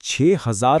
6000